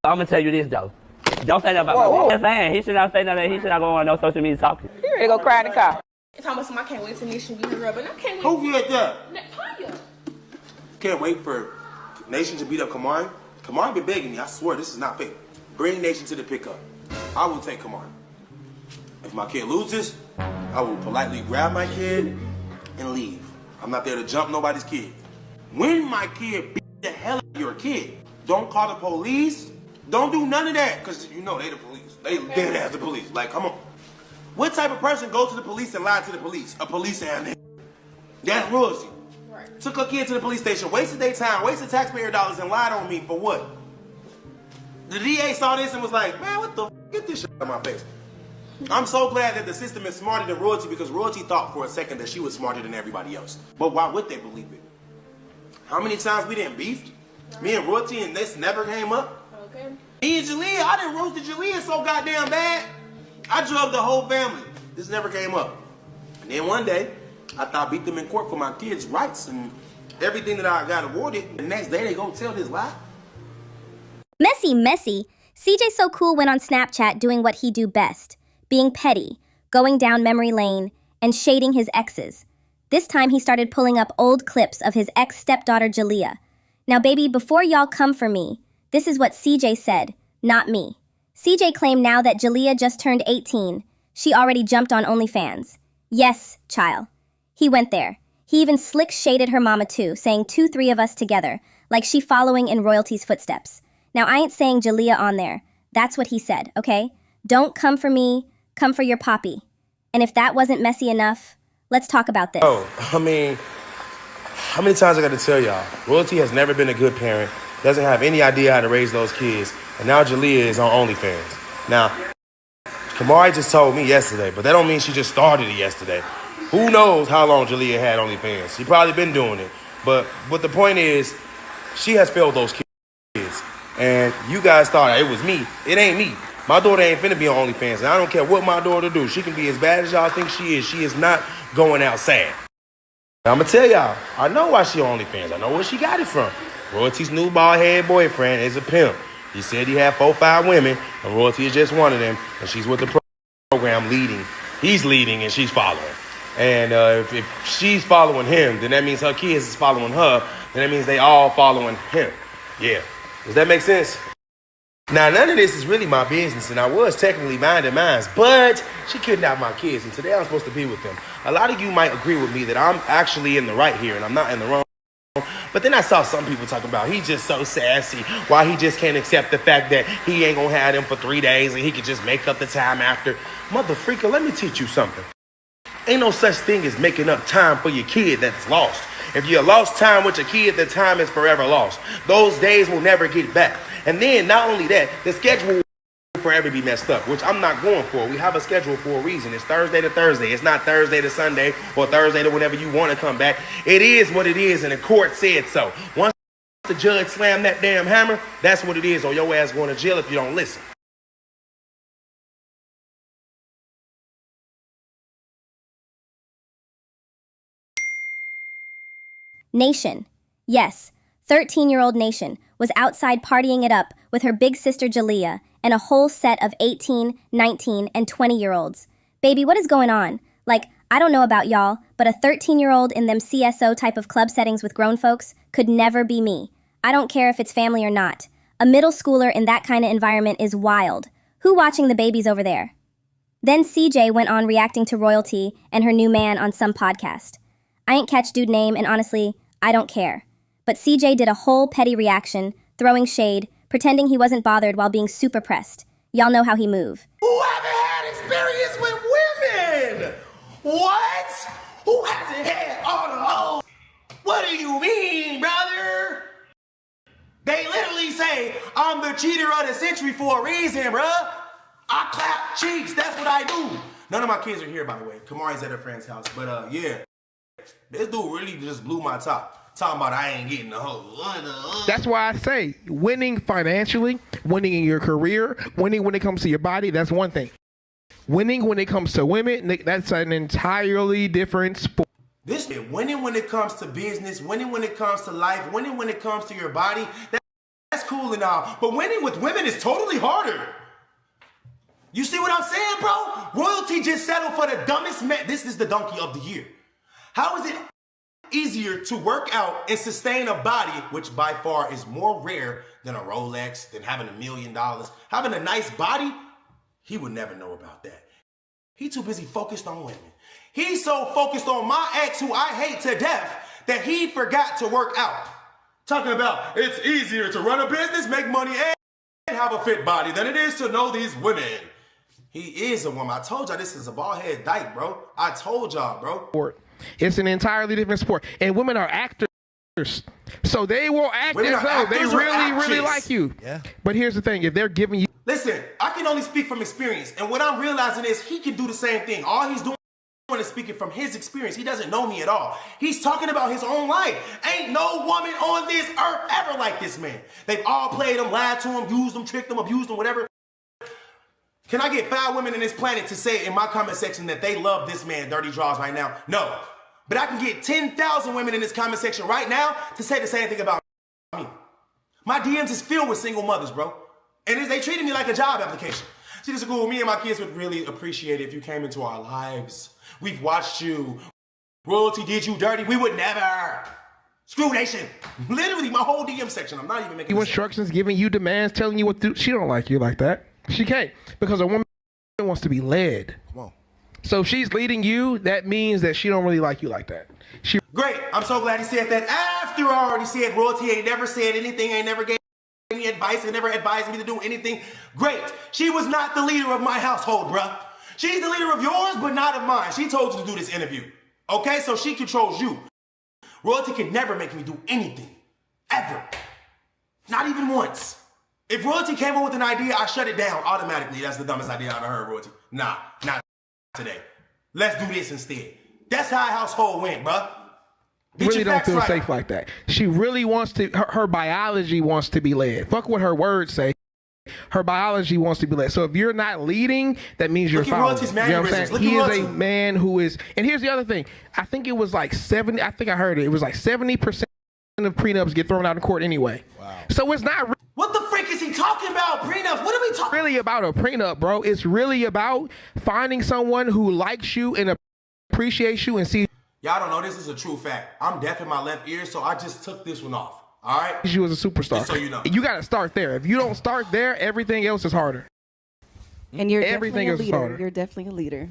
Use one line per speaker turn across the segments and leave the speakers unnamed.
I'm gonna tell you this though. Don't say that about my man. Saying he should not say nothing. He should not go on no social media talking.
You ready to go cry in the car?
Thomas, I can't wait till Nation beat her up, and I can't
wait. Who did that?
Tanya.
Can't wait for Nation to beat up Kamari. Kamari been begging me. I swear this is not fake. Bring Nation to the pickup. I will take Kamari. If my kid loses, I will politely grab my kid and leave. I'm not there to jump nobody's kid. When my kid beat the hell out of your kid, don't call the police. Don't do none of that, because you know they the police. They dead as the police. Like, come on. What type of person goes to the police and lied to the police? A police animal. That's royalty. Right. Took a kid to the police station, wasted their time, wasted taxpayer dollars, and lied on me for what? The DA saw this and was like, man, what the f***? Get this shit out of my face. I'm so glad that the system is smarter than royalty, because royalty thought for a second that she was smarter than everybody else. But why would they believe it? How many times we didn't beef? Me and royalty, and this never came up? Okay. Me and Jaliyah, I done roasted Jaliyah so goddamn bad. I drugged the whole family. This never came up. And then one day, after I beat them in court for my kids' rights and everything that I got awarded, the next day they go tell this lie.
Messy. CJSOCOOL went on Snapchat doing what he do best, being petty, going down memory lane, and shading his exes. This time he started pulling up old clips of his ex-stepdaughter Jaliyah. Now baby, before y'all come for me, this is what CJ said, not me. CJ claimed now that Jaliyah just turned 18, she already jumped on OnlyFans. Yes, child. He went there. He even slick shaded her mama too, saying 2-3 of us together, like she following in royalty's footsteps. Now I ain't saying Jaliyah on there. That's what he said, okay? Don't come for me, come for your poppy. And if that wasn't messy enough, let's talk about this.
Oh, I mean, how many times I got to tell y'all? Royalty has never been a good parent, doesn't have any idea how to raise those kids, and now Jaliyah is on OnlyFans. Now, Kamari just told me yesterday, but that don't mean she just started it yesterday. Who knows how long Jaliyah had OnlyFans? She probably been doing it. But the point is, she has failed those kids. And you guys thought it was me. It ain't me. My daughter ain't finna be on OnlyFans, and I don't care what my daughter do. She can be as bad as y'all think she is. She is not going out sad. I'm gonna tell y'all, I know why she on OnlyFans. I know where she got it from. Royalty's new bald-head boyfriend is a pimp. He said he had 4-5 women, and Royalty is just one of them, and she's with the program leading. He's leading, and she's following. And if she's following him, then that means her kids is following her. Then that means they all following him. Yeah. Does that make sense? Now, none of this is really my business, and I was technically minding mine, but she kidnapped my kids, and today I'm supposed to be with them. A lot of you might agree with me that I'm actually in the right here, and I'm not in the wrong. But then I saw some people talking about he's just so sassy, why he just can't accept the fact that he ain't gonna have them for 3 days, and he could just make up the time after. Mother freaker, let me teach you something. Ain't no such thing as making up time for your kid that's lost. If you lost time with your kid, the time is forever lost. Those days will never get back. And then, not only that, the schedule will forever be messed up, which I'm not going for. We have a schedule for a reason. It's Thursday to Thursday. It's not Thursday to Sunday or Thursday to whenever you want to come back. It is what it is, and the court said so. Once the judge slammed that damn hammer, that's what it is, or your ass going to jail if you don't listen.
Nation. Yes, 13-year-old Nation was outside partying it up with her big sister Jaliyah and a whole set of 18, 19, and 20-year-olds. Baby, what is going on? Like, I don't know about y'all, but a 13-year-old in them CSO type of club settings with grown folks could never be me. I don't care if it's family or not. A middle schooler in that kind of environment is wild. Who watching the babies over there? Then CJ went on reacting to Royalty and her new man on some podcast. I ain't catch dude name, and honestly, I don't care. But CJ did a whole petty reaction, throwing shade, pretending he wasn't bothered while being super pressed. Y'all know how he move.
Who haven't had experience with women? What? Who hasn't had all the hoes? What do you mean, brother? They literally say, I'm the cheater of the century for a reason, bruh. I clap cheeks, that's what I do. None of my kids are here, by the way. Kamari's at her friend's house, but yeah. This dude really just blew my top. Talking about I ain't getting the whole.
That's why I say winning financially, winning in your career, winning when it comes to your body, that's one thing. Winning when it comes to women, that's an entirely different sport.
This winning when it comes to business, winning when it comes to life, winning when it comes to your body, that's cool. cool and all, but winning with women is totally harder. You see what I'm saying, bro? Royalty just settled for the dumbest man. This is the donkey of the year. How is it easier to work out and sustain a body, which by far is more rare than a Rolex, than having $1 million? Having a nice body, he would never know about that. He too busy focused on women. He's so focused on my ex, who I hate to death, that he forgot to work out. Talking about it's easier to run a business, make money, and have a fit body than it is to know these women. He is a woman. I told y'all this is a bald head dyke, bro. I told y'all, bro.
It's an entirely different sport. And women are actors. So they will act as though they really like you. Yeah. But here's the thing. If they're giving you...
Listen, I can only speak from experience. And what I'm realizing is he can do the same thing. All he's doing is speaking from his experience. He doesn't know me at all. He's talking about his own life. Ain't no woman on this earth ever like this man. They've all played him, lied to him, used him, tricked him, abused him, whatever. Can I get 5 women in this planet to say in my comment section that they love this man, Dirty Draws, right now? No. But I can get 10,000 women in this comment section right now to say the same thing about me. My DMs is filled with single mothers, bro. And they treated me like a job application. CJSOCOOL, me and my kids would really appreciate it if you came into our lives. We've watched you. Royalty did you dirty. We would never. Screw Nation. Literally, my whole DM section. I'm not even making
instructions, giving you demands, telling you what to do. She don't like you like that. She can't, because a woman wants to be led. Come on. So if she's leading you, that means that she don't really like you like that.
Great. I'm so glad he said that after I already said Royalty ain't never said anything, ain't never gave me advice, and never advised me to do anything. Great. She was not the leader of my household, bruh. She's the leader of yours, but not of mine. She told you to do this interview. Okay? So she controls you. Royalty can never make me do anything. Ever. Not even once. If Royalty came up with an idea, I shut it down automatically. That's the dumbest idea I've ever heard, Royalty. Nah, not today. Let's do this instead. That's how our household went, bruh.
Really don't feel safe like that. She really wants to, her biology wants to be led. Fuck what her words say. Her biology wants to be led. So if you're not leading, that means you're following. You know what I'm saying? He is a man who is, and here's the other thing. I think it was like 70, I think I heard it. It was like 70% of prenups get thrown out in court anyway. Wow. So it's not
what the frick is he talking about? Prenups? What are we talking?
Really about a prenup, bro. It's really about finding someone who likes you and appreciates you and sees.
Y'all don't know this is a true fact. I'm deaf in my left ear, so I just took this one off. All right?
You as a superstar.
Just so you know.
You got to start there. If you don't start there, everything else is harder.
And you're
everything
definitely a
else is
leader.
harder.
You're definitely a leader.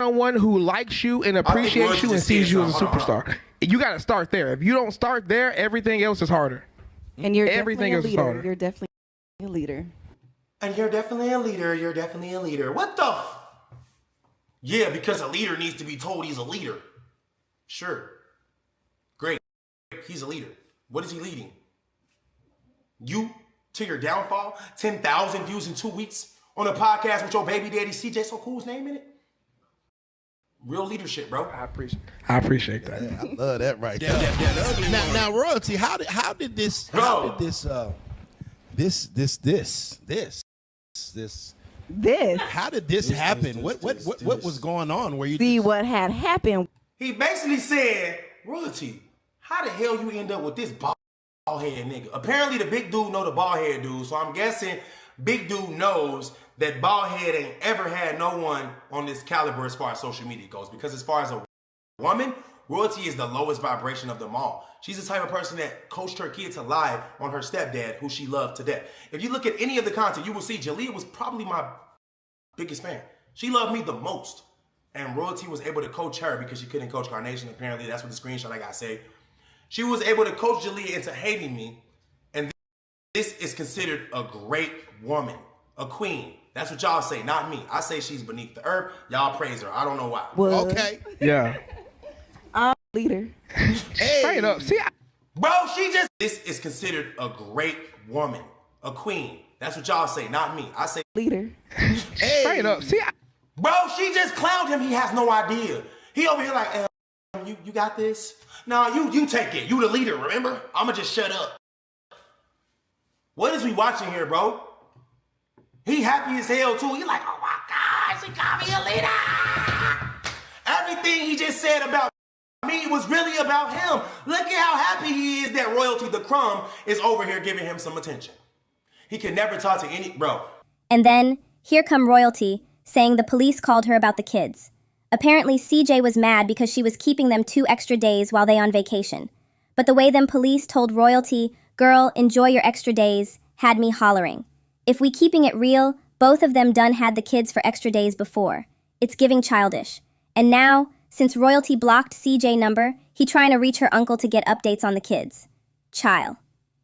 Someone who likes you and appreciates you and sees you as a superstar. You got to start there. If you don't start there, everything else is harder.
And you're
everything else is harder.
You're definitely a leader.
And you're definitely a leader. You're definitely a leader. What the? Yeah, because a leader needs to be told he's a leader. Sure. Great. He's a leader. What is he leading? You to your downfall? 10,000 views in 2 weeks on a podcast with your baby daddy CJSOCOOL's name in it? Real leadership, bro.
I appreciate that.
Yeah, I love that right there. Now, Royalty, how did this happen? What was going on? Where you
see what had happened?
He basically said, Royalty, how the hell you end up with this bald head nigga? Apparently the big dude know the bald head dude, so I'm guessing big dude knows that bald head ain't ever had no one on this caliber as far as social media goes. Because as far as a woman, Royalty is the lowest vibration of them all. She's the type of person that coached her kid to lie on her stepdad, who she loved to death. If you look at any of the content, you will see Jaliyah was probably my biggest fan. She loved me the most. And Royalty was able to coach her because she couldn't coach Carnation. Apparently, that's what the screenshot I got say. She was able to coach Jaliyah into hating me. And this is considered a great woman, a queen. That's what y'all say, not me. I say she's beneath the earth. Y'all praise her. I don't know why.
Well,
okay.
Yeah.
I'm a leader.
Hey.
Straight up. See,
bro, this is considered a great woman, a queen. That's what y'all say, not me. I say
leader.
Hey.
Straight up. See,
bro, she just clowned him. He has no idea. He over here like, you got this? No, you take it. You the leader, remember? I'ma just shut up. What is we watching here, bro? He happy as hell too. He like, oh my God, she got me a leader. everything he just said about me was really about him. Look at how happy he is that Royalty the Crumb is over here giving him some attention. He can never talk to any, bro.
And then, here come Royalty, saying the police called her about the kids. Apparently, CJ was mad because she was keeping them 2 extra days while they on vacation. But the way them police told Royalty, girl, enjoy your extra days, had me hollering. If we keeping it real, both of them done had the kids for extra days before. It's giving childish. And now, since Royalty blocked CJ number, he trying to reach her uncle to get updates on the kids. Child.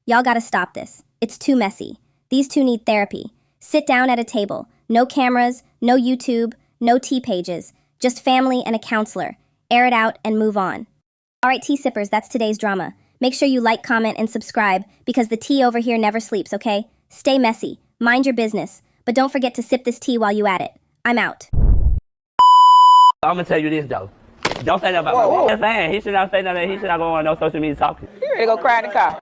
Y'all gotta stop this. It's too messy. These two need therapy. Sit down at a table. No cameras, no YouTube, no tea pages. Just family and a counselor. Air it out and move on. Alright, tea sippers, that's today's drama. Make sure you like, comment, and subscribe because the tea over here never sleeps, okay? Stay messy. Mind your business. But don't forget to sip this tea while you at it. I'm out.
I'm gonna tell you this though. Don't say that about my fan. He should not say nothing. He should not go on no social media talking.
You ready to go cry in the car?